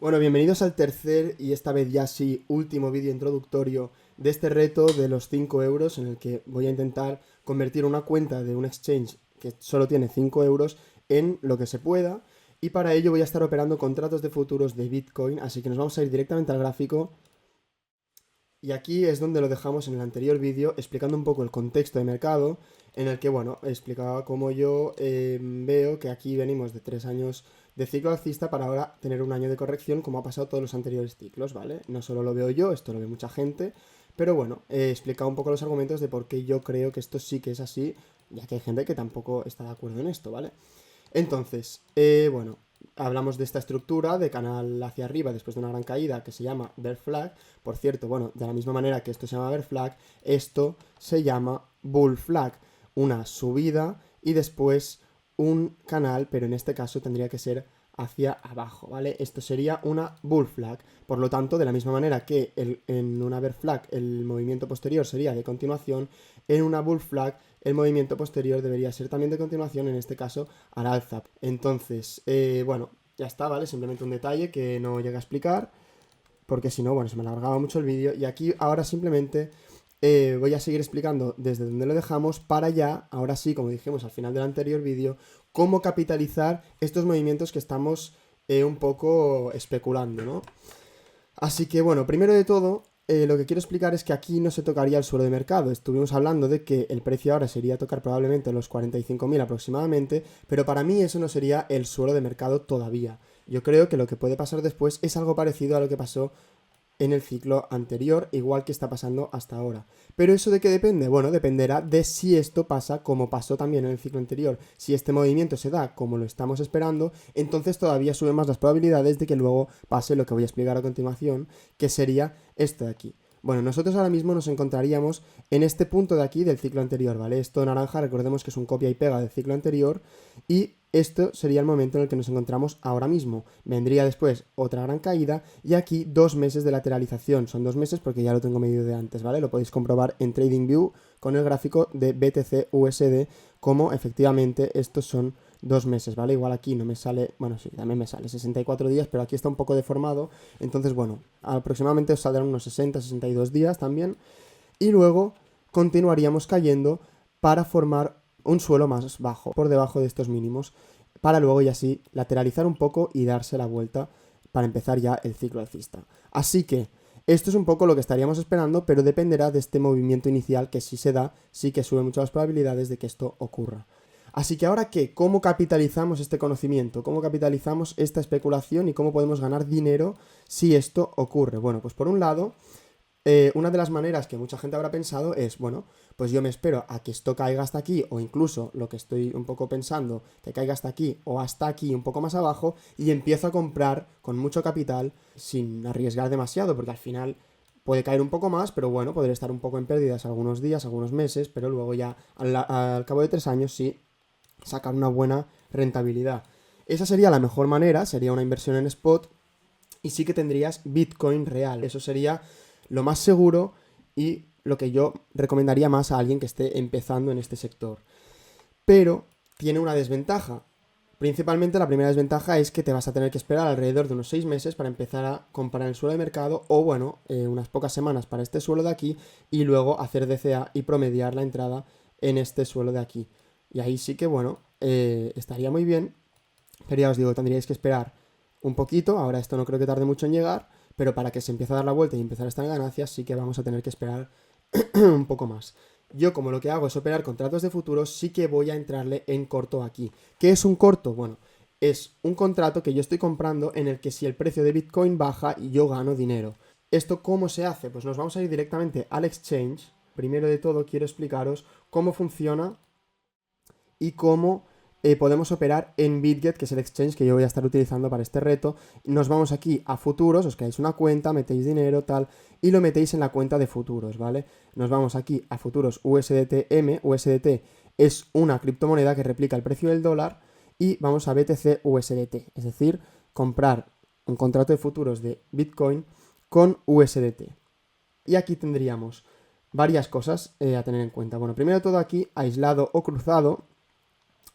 Bueno, bienvenidos al tercer y esta vez ya sí último vídeo introductorio de este reto de los 5 euros en el que voy a intentar convertir una cuenta de un exchange que solo tiene 5 euros en lo que se pueda, y para ello voy a estar operando contratos de futuros de Bitcoin, así que nos vamos a ir directamente al gráfico. Y aquí es donde lo dejamos en el anterior vídeo, explicando un poco el contexto de mercado, en el que, bueno, explicaba cómo yo veo que aquí venimos de 3 años de ciclo alcista para ahora tener un año de corrección, como ha pasado todos los anteriores ciclos, ¿vale? No solo lo veo yo, esto lo ve mucha gente, pero bueno, he explicado un poco los argumentos de por qué yo creo que esto sí que es así, ya que hay gente que tampoco está de acuerdo en esto, ¿vale? Entonces, bueno, hablamos de esta estructura de canal hacia arriba después de una gran caída que se llama Bear Flag. Por cierto, bueno, de la misma manera que esto se llama Bear Flag, esto se llama Bull Flag. Una subida y después un canal, pero en este caso tendría que ser hacia abajo, ¿vale? Esto sería una Bull Flag. Por lo tanto, de la misma manera que en una Bear Flag el movimiento posterior sería de continuación, en una Bull Flag el movimiento posterior debería ser también de continuación, en este caso al alza. Entonces, bueno, ya está, ¿vale? Simplemente un detalle que no llega a explicar, porque si no, bueno, se me alargaba mucho el vídeo. Y aquí ahora simplemente voy a seguir explicando desde donde lo dejamos para ya, ahora sí, como dijimos al final del anterior vídeo, cómo capitalizar estos movimientos que estamos un poco especulando, ¿no? Así que bueno, primero de todo, lo que quiero explicar es que aquí no se tocaría el suelo de mercado. Estuvimos hablando de que el precio ahora sería tocar probablemente los 45.000 aproximadamente, pero para mí eso no sería el suelo de mercado todavía. Yo creo que lo que puede pasar después es algo parecido a lo que pasó en el ciclo anterior, igual que está pasando hasta ahora. ¿Pero eso de qué depende? Bueno, dependerá de si esto pasa como pasó también en el ciclo anterior. Si este movimiento se da como lo estamos esperando, entonces todavía suben más las probabilidades de que luego pase lo que voy a explicar a continuación, que sería esto de aquí. Bueno, nosotros ahora mismo nos encontraríamos en este punto de aquí del ciclo anterior, ¿vale? Esto naranja, recordemos que es un copia y pega del ciclo anterior, y esto sería el momento en el que nos encontramos ahora mismo. Vendría después otra gran caída y aquí 2 meses de lateralización. Son 2 meses porque ya lo tengo medido de antes, ¿vale? Lo podéis comprobar en TradingView con el gráfico de BTC USD, como efectivamente estos son 2 meses, ¿vale? Igual aquí no me sale, bueno, sí, también me sale 64 días, pero aquí está un poco deformado. Entonces, bueno, aproximadamente os saldrán unos 60, 62 días también. Y luego continuaríamos cayendo para formar un suelo más bajo, por debajo de estos mínimos, para luego y así lateralizar un poco y darse la vuelta para empezar ya el ciclo alcista. Así que esto es un poco lo que estaríamos esperando, pero dependerá de este movimiento inicial que si se da, sí que sube mucho las probabilidades de que esto ocurra. Así que ahora, ¿qué? ¿Cómo capitalizamos este conocimiento? ¿Cómo capitalizamos esta especulación y cómo podemos ganar dinero si esto ocurre? Bueno, pues por un lado, una de las maneras que mucha gente habrá pensado es, bueno, pues yo me espero a que esto caiga hasta aquí, o incluso lo que estoy un poco pensando, que caiga hasta aquí o hasta aquí un poco más abajo, y empiezo a comprar con mucho capital sin arriesgar demasiado, porque al final puede caer un poco más, pero bueno, podré estar un poco en pérdidas algunos días, algunos meses, pero luego ya al cabo de 3 años sí sacar una buena rentabilidad. Esa sería la mejor manera, sería una inversión en spot, y sí que tendrías Bitcoin real. Eso sería lo más seguro y lo que yo recomendaría más a alguien que esté empezando en este sector. Pero tiene una desventaja. Principalmente la primera desventaja es que te vas a tener que esperar alrededor de unos 6 meses para empezar a comprar el suelo de mercado, o bueno, unas pocas semanas para este suelo de aquí, y luego hacer DCA y promediar la entrada en este suelo de aquí. Y ahí sí que, bueno, estaría muy bien, pero ya os digo, tendríais que esperar un poquito. Ahora esto no creo que tarde mucho en llegar, pero para que se empiece a dar la vuelta y empezar a estar en ganancias sí que vamos a tener que esperar un poco más. Yo, como lo que hago es operar contratos de futuros, sí que voy a entrarle en corto aquí. ¿Qué es un corto? Bueno, es un contrato que yo estoy comprando en el que si el precio de Bitcoin baja, yo gano dinero. ¿Esto cómo se hace? Pues nos vamos a ir directamente al exchange. Primero de todo quiero explicaros cómo funciona y cómo podemos operar en Bitget, que es el exchange que yo voy a estar utilizando para este reto. Nos vamos aquí a futuros, os creáis una cuenta, metéis dinero, tal, y lo metéis en la cuenta de futuros, ¿vale? Nos vamos aquí a futuros USDT-M. USDT es una criptomoneda que replica el precio del dólar, y vamos a BTC USDT, es decir, comprar un contrato de futuros de Bitcoin con USDT. Y aquí tendríamos varias cosas a tener en cuenta. Bueno, primero de todo aquí, aislado o cruzado.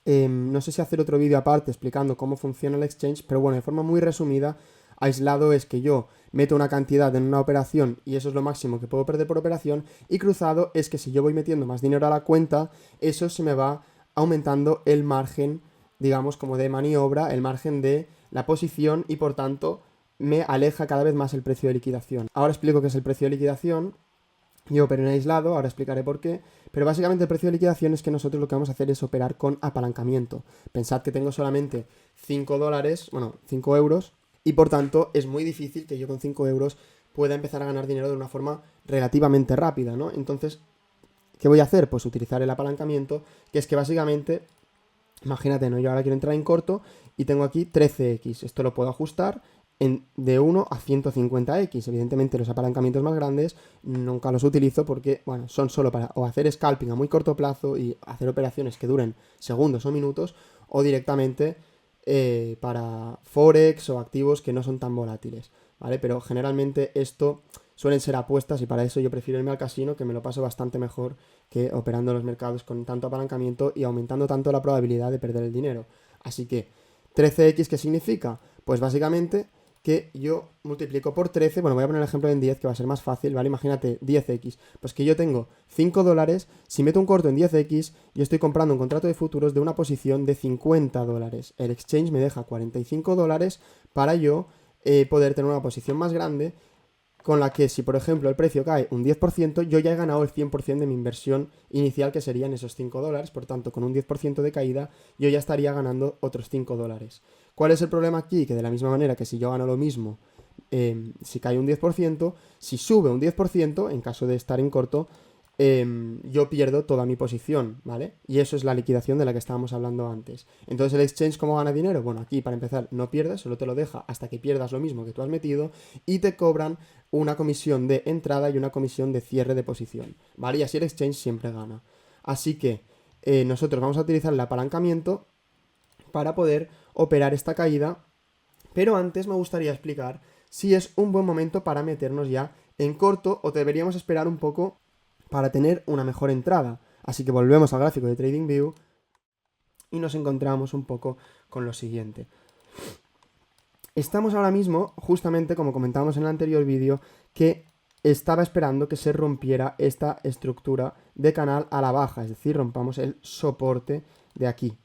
No sé si hacer otro vídeo aparte explicando cómo funciona el exchange, pero bueno, de forma muy resumida, Aislado es que yo meto una cantidad en una operación y eso es lo máximo que puedo perder por operación, y cruzado es que si yo voy metiendo más dinero a la cuenta, eso se me va aumentando el margen, digamos, como de maniobra, el margen de la posición, y por tanto me aleja cada vez más el precio de liquidación. Ahora explico qué es el precio de liquidación. Yo opero en aislado, ahora explicaré por qué, pero básicamente el precio de liquidación es que nosotros lo que vamos a hacer es operar con apalancamiento. Pensad que tengo solamente 5 dólares, bueno, 5 euros, y por tanto es muy difícil que yo con 5 euros pueda empezar a ganar dinero de una forma relativamente rápida, ¿no? Entonces, ¿qué voy a hacer? Pues utilizar el apalancamiento, que es que básicamente, imagínate, ¿no? Yo ahora quiero entrar en corto y tengo aquí 13x, esto lo puedo ajustar de 1 a 150x. Evidentemente los apalancamientos más grandes nunca los utilizo porque, bueno, son solo para o hacer scalping a muy corto plazo y hacer operaciones que duren segundos o minutos, o directamente para forex o activos que no son tan volátiles, ¿vale? Pero generalmente esto suelen ser apuestas y para eso yo prefiero irme al casino, que me lo paso bastante mejor que operando en los mercados con tanto apalancamiento y aumentando tanto la probabilidad de perder el dinero. Así que 13x, ¿qué significa? Pues básicamente que yo multiplico por 13, bueno, voy a poner el ejemplo en 10 que va a ser más fácil, ¿vale? Imagínate 10x, pues que yo tengo 5 dólares, si meto un corto en 10x, yo estoy comprando un contrato de futuros de una posición de 50 dólares. El exchange me deja 45 dólares para yo poder tener una posición más grande, con la que si por ejemplo el precio cae un 10%, yo ya he ganado el 100% de mi inversión inicial, que serían esos 5 dólares, por tanto con un 10% de caída yo ya estaría ganando otros 5 dólares. ¿Cuál es el problema aquí? Que de la misma manera que si yo gano lo mismo, si cae un 10%, si sube un 10%, en caso de estar en corto, yo pierdo toda mi posición, ¿vale? Y eso es la liquidación de la que estábamos hablando antes. Entonces, ¿el exchange cómo gana dinero? Bueno, aquí para empezar no pierdes, solo te lo deja hasta que pierdas lo mismo que tú has metido, y te cobran una comisión de entrada y una comisión de cierre de posición, ¿vale? Y así el exchange siempre gana. Así que nosotros vamos a utilizar el apalancamiento para poder operar esta caída, pero antes me gustaría explicar si es un buen momento para meternos ya en corto o deberíamos esperar un poco para tener una mejor entrada. Así que volvemos al gráfico de TradingView y nos encontramos un poco con lo siguiente. Estamos ahora mismo, justamente como comentábamos en el anterior vídeo, que estaba esperando que se rompiera esta estructura de canal a la baja, es decir, rompamos el soporte de aquí.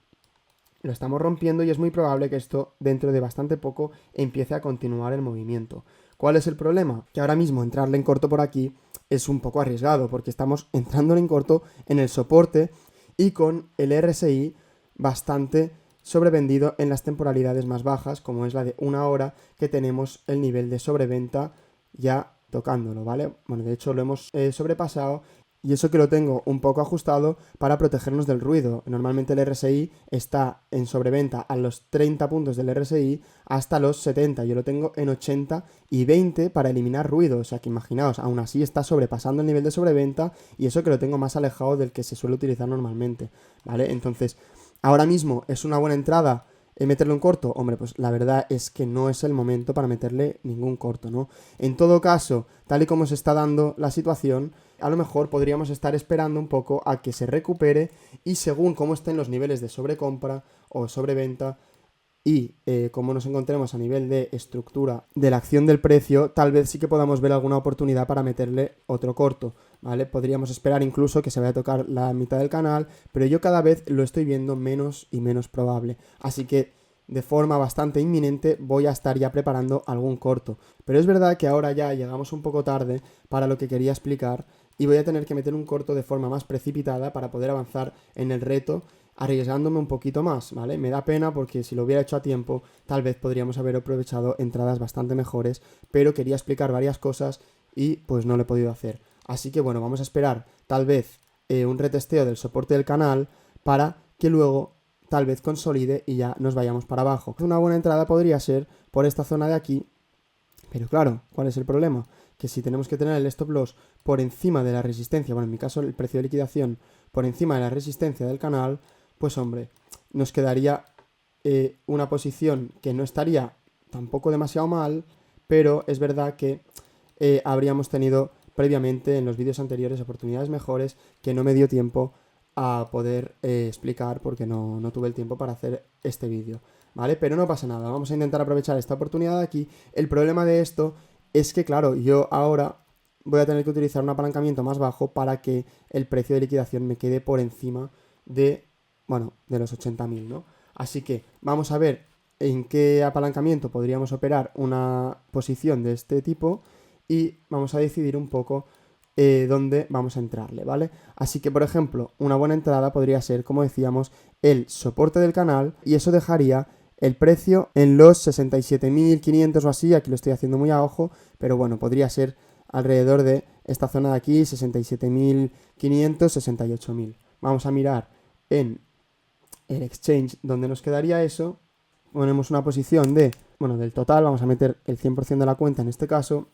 Lo estamos rompiendo y es muy probable que esto dentro de bastante poco empiece a continuar el movimiento. ¿Cuál es el problema? Que ahora mismo entrarle en corto por aquí es un poco arriesgado, porque estamos entrando en corto en el soporte y con el RSI bastante sobrevendido en las temporalidades más bajas, como es la de una hora, que tenemos el nivel de sobreventa ya tocándolo, ¿vale? Bueno, de hecho lo hemos sobrepasado, y eso que lo tengo un poco ajustado para protegernos del ruido. Normalmente el RSI está en sobreventa a los 30 puntos del RSI hasta los 70. Yo lo tengo en 80 y 20 para eliminar ruido. O sea que imaginaos, aún así está sobrepasando el nivel de sobreventa, y eso que lo tengo más alejado del que se suele utilizar normalmente, ¿vale? Entonces, ahora mismo es una buena entrada meterlo en corto. Hombre, pues la verdad es que no es el momento para meterle ningún corto, ¿no? En todo caso, tal y como se está dando la situación, a lo mejor podríamos estar esperando un poco a que se recupere, y según cómo estén los niveles de sobrecompra o sobreventa y cómo nos encontremos a nivel de estructura de la acción del precio, tal vez sí que podamos ver alguna oportunidad para meterle otro corto, ¿vale? Podríamos esperar incluso que se vaya a tocar la mitad del canal, pero yo cada vez lo estoy viendo menos y menos probable. Así que de forma bastante inminente voy a estar ya preparando algún corto. Pero es verdad que ahora ya llegamos un poco tarde para lo que quería explicar, y voy a tener que meter un corto de forma más precipitada para poder avanzar en el reto, arriesgándome un poquito más, ¿vale? Me da pena porque si lo hubiera hecho a tiempo, tal vez podríamos haber aprovechado entradas bastante mejores, pero quería explicar varias cosas y pues no lo he podido hacer. Así que bueno, vamos a esperar tal vez un retesteo del soporte del canal para que luego tal vez consolide y ya nos vayamos para abajo. Una buena entrada podría ser por esta zona de aquí, pero claro, ¿cuál es el problema? Que si tenemos que tener el stop loss por encima de la resistencia, bueno, en mi caso el precio de liquidación por encima de la resistencia del canal, pues hombre, nos quedaría una posición que no estaría tampoco demasiado mal, pero es verdad que habríamos tenido previamente en los vídeos anteriores oportunidades mejores que no me dio tiempo a poder explicar porque no tuve el tiempo para hacer este vídeo, ¿vale? Pero no pasa nada, vamos a intentar aprovechar esta oportunidad de aquí. El problema de esto es que, claro, yo ahora voy a tener que utilizar un apalancamiento más bajo para que el precio de liquidación me quede por encima de, bueno, de los 80.000, ¿no? Así que vamos a ver en qué apalancamiento podríamos operar una posición de este tipo y vamos a decidir un poco dónde vamos a entrarle, ¿vale? Así que, por ejemplo, una buena entrada podría ser, como decíamos, el soporte del canal, y eso dejaría el precio en los 67.500 o así. Aquí lo estoy haciendo muy a ojo, pero bueno, podría ser alrededor de esta zona de aquí, 67.500, 68.000. Vamos a mirar en el exchange donde nos quedaría eso. Ponemos una posición de, bueno, del total, vamos a meter el 100% de la cuenta en este caso,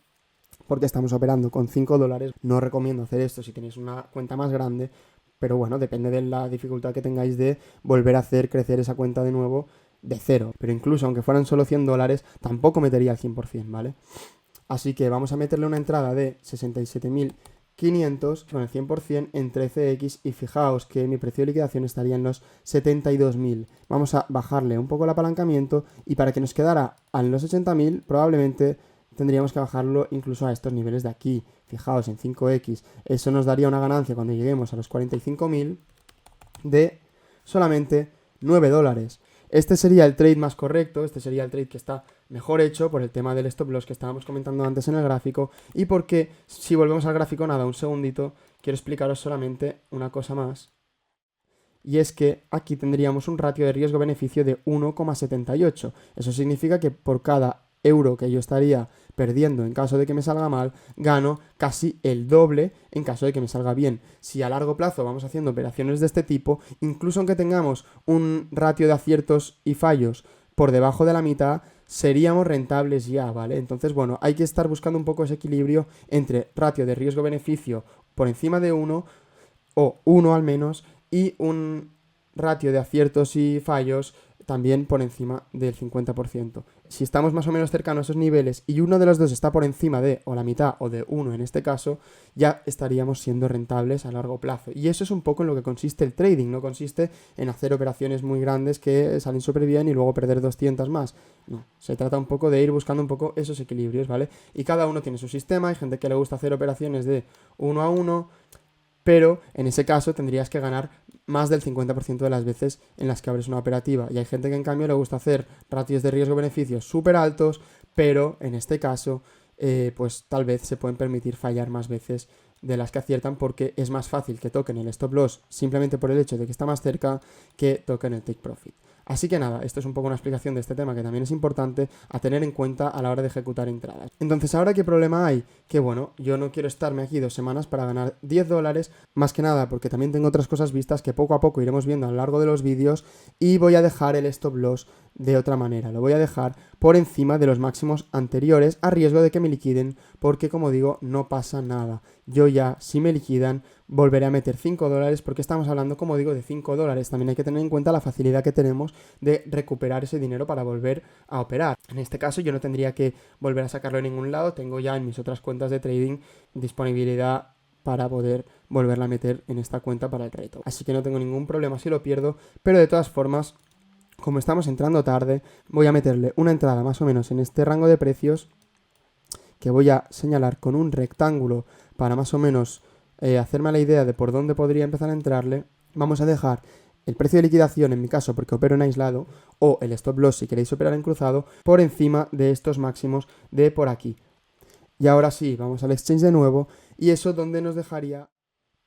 porque estamos operando con 5 dólares. No recomiendo hacer esto si tenéis una cuenta más grande, pero bueno, depende de la dificultad que tengáis de volver a hacer crecer esa cuenta de nuevo de cero. Pero incluso aunque fueran solo 100 dólares, tampoco metería al 100%, ¿vale? Así que vamos a meterle una entrada de 67.500 con el 100% en 13x, y fijaos que mi precio de liquidación estaría en los 72.000. Vamos a bajarle un poco el apalancamiento, y para que nos quedara en los 80.000 probablemente tendríamos que bajarlo incluso a estos niveles de aquí. Fijaos, en 5x. Eso nos daría una ganancia cuando lleguemos a los 45.000 de solamente 9 dólares. Este sería el trade más correcto, este sería el trade que está mejor hecho por el tema del stop loss que estábamos comentando antes en el gráfico, y porque, si volvemos al gráfico, nada, un segundito, quiero explicaros solamente una cosa más, y es que aquí tendríamos un ratio de riesgo-beneficio de 1,78. Eso significa que por cada euro que yo estaría perdiendo en caso de que me salga mal, gano casi el doble en caso de que me salga bien. Si a largo plazo vamos haciendo operaciones de este tipo, incluso aunque tengamos un ratio de aciertos y fallos por debajo de la mitad, seríamos rentables ya, ¿vale? Entonces, bueno, hay que estar buscando un poco ese equilibrio entre ratio de riesgo-beneficio por encima de 1, o 1 al menos, y un ratio de aciertos y fallos también por encima del 50%. Si estamos más o menos cercanos a esos niveles y uno de los dos está por encima de, o la mitad, o de 1 en este caso, ya estaríamos siendo rentables a largo plazo. Y eso es un poco en lo que consiste el trading. No consiste en hacer operaciones muy grandes que salen súper bien y luego perder 200 más. No, se trata un poco de ir buscando un poco esos equilibrios, ¿vale? Y cada uno tiene su sistema. Hay gente que le gusta hacer operaciones de 1 a 1, pero en ese caso tendrías que ganar más del 50% de las veces en las que abres una operativa. Y hay gente que en cambio le gusta hacer ratios de riesgo-beneficio súper altos, pero en este caso pues tal vez se pueden permitir fallar más veces de las que aciertan, porque es más fácil que toquen el stop loss simplemente por el hecho de que está más cerca que toquen el take profit. Así que nada, esto es un poco una explicación de este tema que también es importante a tener en cuenta a la hora de ejecutar entradas. Entonces, ¿ahora qué problema hay? Que bueno, yo no quiero estarme aquí 2 semanas para ganar 10 dólares, más que nada porque también tengo otras cosas vistas que poco a poco iremos viendo a lo largo de los vídeos, y voy a dejar el stop loss de otra manera. Lo voy a dejar por encima de los máximos anteriores, a riesgo de que me liquiden, porque como digo, no pasa nada. Yo ya, si me liquidan, volveré a meter 5 dólares, porque estamos hablando, como digo, de 5 dólares. También hay que tener en cuenta la facilidad que tenemos de recuperar ese dinero para volver a operar. En este caso yo no tendría que volver a sacarlo de ningún lado, tengo ya en mis otras cuentas de trading disponibilidad para poder volverla a meter en esta cuenta para el reto. Así que no tengo ningún problema si lo pierdo, pero de todas formas, como estamos entrando tarde, voy a meterle una entrada más o menos en este rango de precios, que voy a señalar con un rectángulo para más o menos hacerme la idea de por dónde podría empezar a entrarle. Vamos a dejar el precio de liquidación, en mi caso porque opero en aislado, o el stop loss si queréis operar en cruzado, por encima de estos máximos de por aquí. Y ahora sí, vamos al exchange de nuevo, y eso donde nos dejaría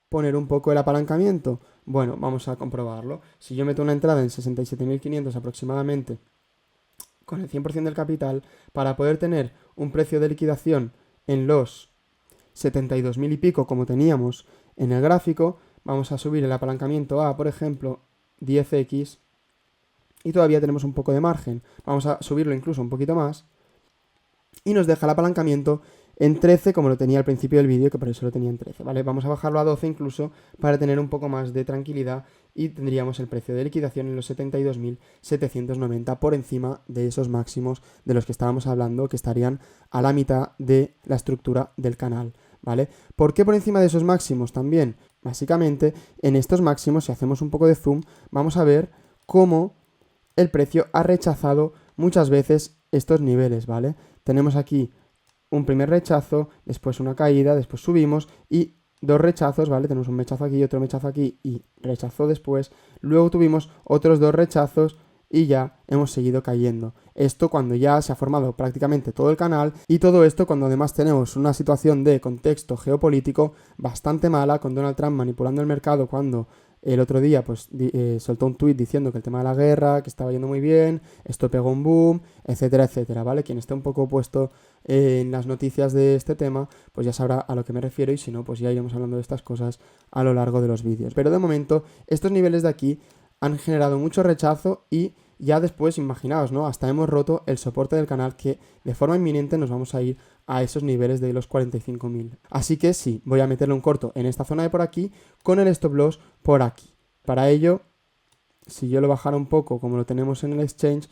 poner un poco el apalancamiento. Bueno, vamos a comprobarlo. Si yo meto una entrada en 67.500 aproximadamente, con el 100% del capital, para poder tener un precio de liquidación en los 72.000 y pico como teníamos en el gráfico, vamos a subir el apalancamiento a, por ejemplo, 10x, y todavía tenemos un poco de margen. Vamos a subirlo incluso un poquito más, y nos deja el apalancamiento en 13, como lo tenía al principio del vídeo, que por eso lo tenía en 13, ¿vale? Vamos a bajarlo a 12 incluso para tener un poco más de tranquilidad, y tendríamos el precio de liquidación en los 72.790, por encima de esos máximos de los que estábamos hablando, que estarían a la mitad de la estructura del canal, ¿vale? ¿Por qué por encima de esos máximos también? Básicamente, en estos máximos, si hacemos un poco de zoom, vamos a ver cómo el precio ha rechazado muchas veces estos niveles, ¿vale? Tenemos aquí un primer rechazo, después una caída, después subimos y dos rechazos, ¿vale? Tenemos un mechazo aquí y otro mechazo aquí y rechazó después. Luego tuvimos otros dos rechazos y ya hemos seguido cayendo. Esto cuando ya se ha formado prácticamente todo el canal y todo esto cuando además tenemos una situación de contexto geopolítico bastante mala con Donald Trump manipulando el mercado cuando el otro día pues soltó un tuit diciendo que el tema de la guerra, que estaba yendo muy bien, esto pegó un boom, etcétera, etcétera, ¿vale? Quien esté un poco puesto en las noticias de este tema, pues ya sabrá a lo que me refiero y si no, pues ya iremos hablando de estas cosas a lo largo de los vídeos. Pero de momento, estos niveles de aquí han generado mucho rechazo y ya después, imaginaos, ¿no? Hasta hemos roto el soporte del canal que de forma inminente nos vamos a ir a esos niveles de los 45.000. Así que sí, voy a meterle un corto en esta zona de por aquí con el stop loss por aquí. Para ello, si yo lo bajara un poco como lo tenemos en el exchange,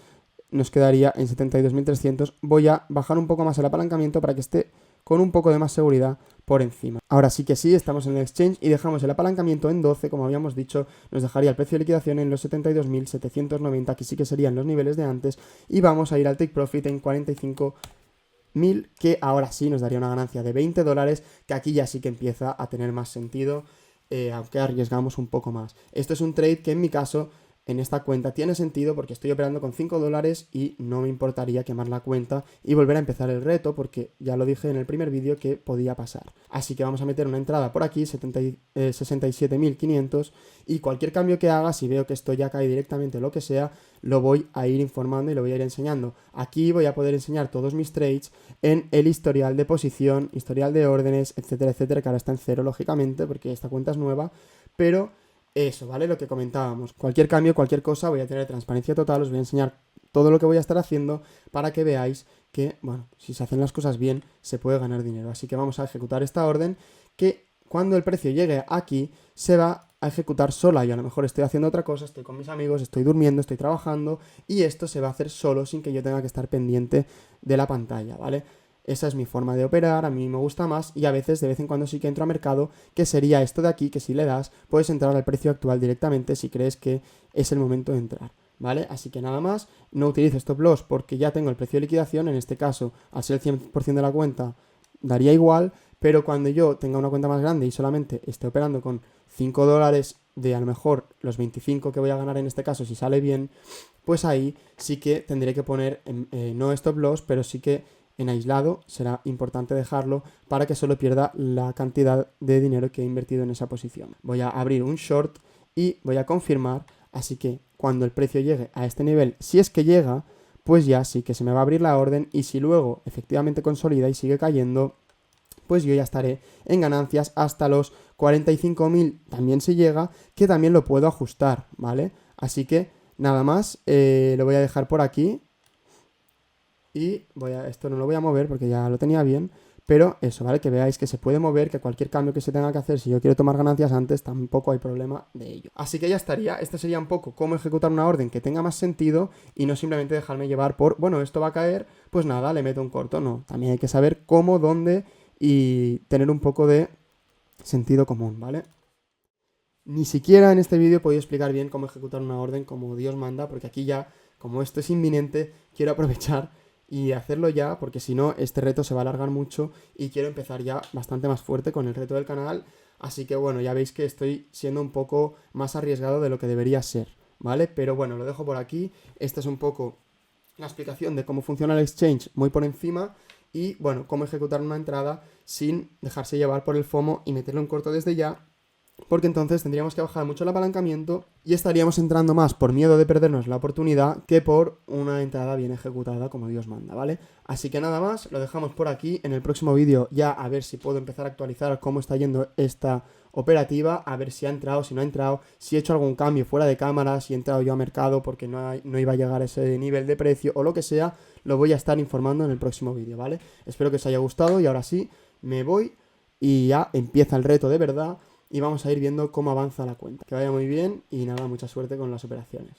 nos quedaría en 72.300. Voy a bajar un poco más el apalancamiento para que esté con un poco de más seguridad por encima. Ahora sí que sí, estamos en el exchange y dejamos el apalancamiento en 12, como habíamos dicho, nos dejaría el precio de liquidación en los 72.790, que sí que serían los niveles de antes, y vamos a ir al take profit en 45.000, que ahora sí nos daría una ganancia de $20, que aquí ya sí que empieza a tener más sentido, aunque arriesgamos un poco más. Esto es un trade que en mi caso en esta cuenta tiene sentido porque estoy operando con $5 y no me importaría quemar la cuenta y volver a empezar el reto porque ya lo dije en el primer vídeo que podía pasar. Así que vamos a meter una entrada por aquí, 67.500, y cualquier cambio que haga, si veo que esto ya cae directamente o lo que sea, lo voy a ir informando y lo voy a ir enseñando. Aquí voy a poder enseñar todos mis trades en el historial de posición, historial de órdenes, etcétera, etcétera, que ahora está en 0 lógicamente porque esta cuenta es nueva, pero eso, ¿vale? Lo que comentábamos. Cualquier cambio, cualquier cosa, voy a tener transparencia total, os voy a enseñar todo lo que voy a estar haciendo para que veáis que, bueno, si se hacen las cosas bien, se puede ganar dinero. Así que vamos a ejecutar esta orden que cuando el precio llegue aquí, se va a ejecutar sola. Yo a lo mejor estoy haciendo otra cosa, estoy con mis amigos, estoy durmiendo, estoy trabajando y esto se va a hacer solo sin que yo tenga que estar pendiente de la pantalla, ¿vale? Esa es mi forma de operar, a mí me gusta más y a veces de vez en cuando sí que entro a mercado, que sería esto de aquí, que si le das puedes entrar al precio actual directamente si crees que es el momento de entrar, ¿vale? Así que nada más, no utilizo stop loss porque ya tengo el precio de liquidación, en este caso al ser el 100% de la cuenta daría igual, pero cuando yo tenga una cuenta más grande y solamente esté operando con $5 de a lo mejor los 25 que voy a ganar en este caso si sale bien, pues ahí sí que tendré que poner no stop loss, pero sí que en aislado será importante dejarlo para que solo pierda la cantidad de dinero que he invertido en esa posición. Voy a abrir un short y voy a confirmar, así que cuando el precio llegue a este nivel, si es que llega, pues ya sí que se me va a abrir la orden y si luego efectivamente consolida y sigue cayendo, pues yo ya estaré en ganancias hasta los 45.000, también si llega, que también lo puedo ajustar, ¿vale? Así que nada más, lo voy a dejar por aquí. Y esto no lo voy a mover porque ya lo tenía bien, pero eso, ¿vale? Que veáis que se puede mover, que cualquier cambio que se tenga que hacer, si yo quiero tomar ganancias antes, tampoco hay problema de ello. Así que ya estaría, esto sería un poco cómo ejecutar una orden que tenga más sentido y no simplemente dejarme llevar por, bueno, esto va a caer, pues nada, le meto un corto, no. También hay que saber cómo, dónde y tener un poco de sentido común, ¿vale? Ni siquiera en este vídeo he podido explicar bien cómo ejecutar una orden como Dios manda, porque aquí ya, como esto es inminente, quiero aprovechar y hacerlo ya, porque si no, este reto se va a alargar mucho y quiero empezar ya bastante más fuerte con el reto del canal. Así que bueno, ya veis que estoy siendo un poco más arriesgado de lo que debería ser, ¿vale? Pero bueno, lo dejo por aquí. Esta es un poco la explicación de cómo funciona el exchange muy por encima y bueno, cómo ejecutar una entrada sin dejarse llevar por el FOMO y meterlo en corto desde ya, porque entonces tendríamos que bajar mucho el apalancamiento y estaríamos entrando más por miedo de perdernos la oportunidad que por una entrada bien ejecutada como Dios manda, ¿vale? Así que nada más, lo dejamos por aquí. En el próximo vídeo ya a ver si puedo empezar a actualizar cómo está yendo esta operativa, a ver si ha entrado, si no ha entrado, si he hecho algún cambio fuera de cámara, si he entrado yo a mercado porque no iba a llegar a ese nivel de precio o lo que sea, lo voy a estar informando en el próximo vídeo, ¿vale? Espero que os haya gustado y ahora sí, me voy y ya empieza el reto de verdad. Y vamos a ir viendo cómo avanza la cuenta. Que vaya muy bien y nada, mucha suerte con las operaciones.